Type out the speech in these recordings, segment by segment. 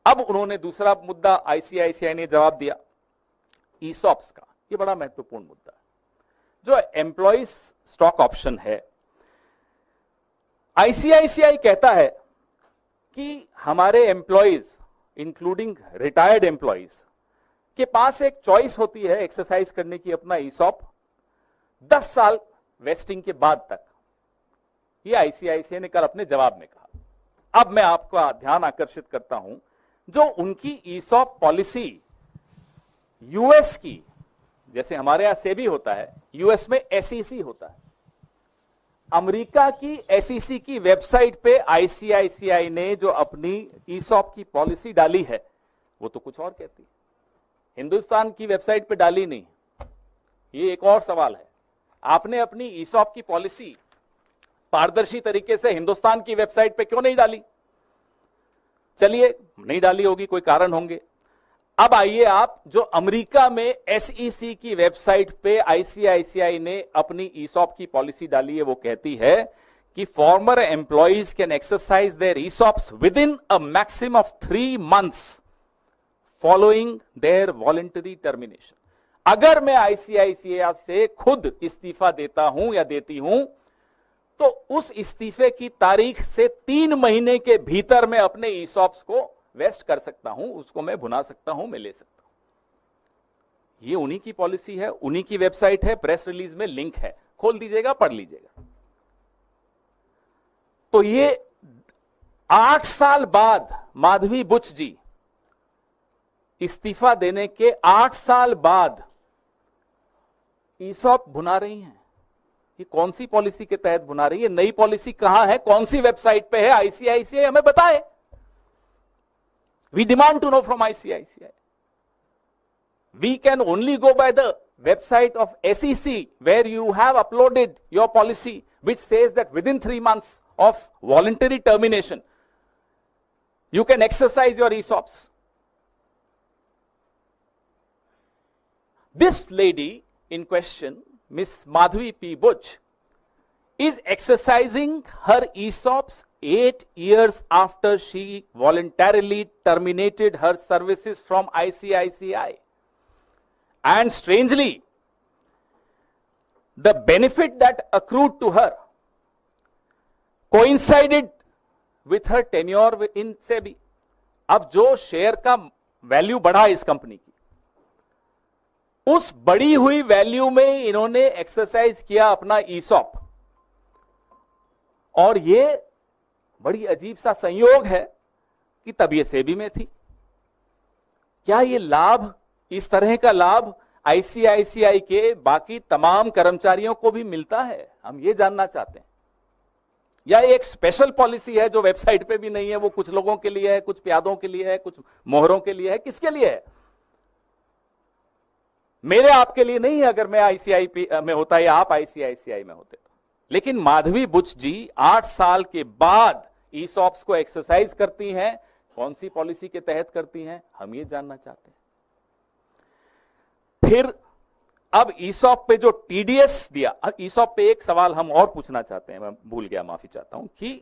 अब उन्होंने दूसरा मुद्दा आईसीआईसीआई ने जवाब दिया ईसॉप्स का। ये बड़ा महत्वपूर्ण मुद्दा है। जो एम्प्लॉइज स्टॉक ऑप्शन है, आईसीआईसीआई कहता है कि हमारे एम्प्लॉइज इंक्लूडिंग रिटायर्ड एम्प्लॉइज के पास एक चॉइस होती है एक्सरसाइज करने की अपना ईसॉप 10 साल वेस्टिंग के बाद तक। ये आईसीआईसीआई ने कल अपने जवाब में कहा। अब मैं आपका ध्यान आकर्षित करता हूं, जो उनकी ईसॉप पॉलिसी यूएस की, जैसे हमारे यहां सेबी होता है, यूएस में एसईसी होता है। अमेरिका की एसईसी की वेबसाइट पे आईसीआईसीआई ने जो अपनी ईसॉप की पॉलिसी डाली है वो तो कुछ और कहती है, हिंदुस्तान की वेबसाइट पे डाली नहीं। ये एक और सवाल है, आपने अपनी ईसॉप की पॉलिसी पारदर्शी तरीके से हिंदुस्तान की वेबसाइट पे क्यों नहीं डाली? चलिए, नहीं डाली होगी, कोई कारण होंगे। अब आइए आप, जो अमेरिका में एसईसी की वेबसाइट पे आईसीआईसीआई ने अपनी ईसॉप की पॉलिसी डाली है, वो कहती है कि former employees can exercise their ESOPs within a maximum of 3 months following their voluntary termination. अगर मैं आईसीआईसीआई से खुद इस्तीफा देता हूं या देती हूं, तो उस इस्तीफे की तारीख से 3 महीने के भीतर मैं अपने ईसॉप्स को वेस्ट कर सकता हूं, उसको मैं भुना सकता हूं, मैं ले सकता हूं। ये उन्हीं की पॉलिसी है, उन्हीं की वेबसाइट है, प्रेस रिलीज में लिंक है, खोल दीजिएगा, पढ़ लीजिएगा। तो ये 8 साल बाद माधवी बुच जी इस्तीफा देने के 8 साल बाद ईसॉप भुना रही हैं। ये कौन सी पॉलिसी के तहत भुना रही है? नई पॉलिसी कहां है, कौन सी वेबसाइट पे है? आईसीआईसीआई हमें बताए। We demand to know from ICICI. We can only go by the website of SEC, where you have uploaded your policy, which says that within 3 months of voluntary termination, you can exercise your ESOPs. This lady in question, Miss Madhvi P. Buch, is exercising her ESOPs 8 years after she voluntarily terminated her services from ICICI. And strangely, the benefit that accrued to her coincided with her tenure in SEBI. अब जो share का value बढ़ा इस company की, उस बढ़ी हुई value में इन्होंने एक्सरसाइज किया अपना ईसॉप। और ये बड़ी अजीब सा संयोग है कि तब ये सेबी में थी। क्या ये लाभ, इस तरह का लाभ आईसीआईसीआई के बाकी तमाम कर्मचारियों को भी मिलता है? हम ये जानना चाहते हैं। या एक स्पेशल पॉलिसी है जो वेबसाइट पे भी नहीं है, वो कुछ लोगों के लिए है, कुछ प्यादों के लिए है, कुछ मोहरों के लिए है, किसके लिए है? मेरे आपके लिए नहीं है। अगर मैं आईसीआई में होता या आप आईसीआईसीआई में होते तो। लेकिन माधवी बुच जी 8 साल के बाद ईसॉप्स को एक्सरसाइज करती हैं। कौन सी पॉलिसी के तहत करती हैं, हम ये जानना चाहते हैं। फिर अब ईसॉप पे जो टीडीएस दिया, ईसॉप पे एक सवाल हम और पूछना चाहते हैं, मैं भूल गया, माफी चाहता हूं, कि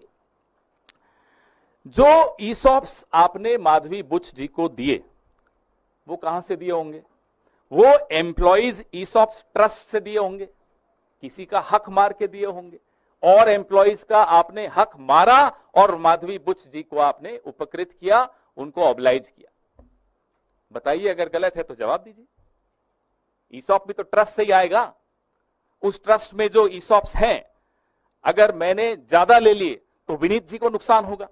जो ईसॉप्स आपने माधवी बुच जी को दिए वो कहां से दिए होंगे? वो एम्प्लॉइज ईसॉप्स ट्रस्ट से दिए होंगे, किसी का हक मार के दिए होंगे, और एम्प्लॉइज का आपने हक मारा और माधवी बुच जी को आपने उपकृत किया, उनको ऑब्लाइज किया। बताइए, अगर गलत है तो जवाब दीजिए। ईसॉप भी तो ट्रस्ट से ही आएगा। उस ट्रस्ट में जो ईसॉप्स हैं, अगर मैंने ज्यादा ले लिए तो विनीत जी को नुकसान होगा।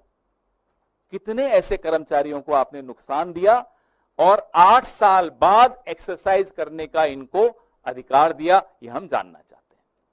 कितने ऐसे कर्मचारियों को आपने नुकसान दिया और 8 साल बाद एक्सरसाइज करने का इनको अधिकार दिया, यह हम जानना चाहिए।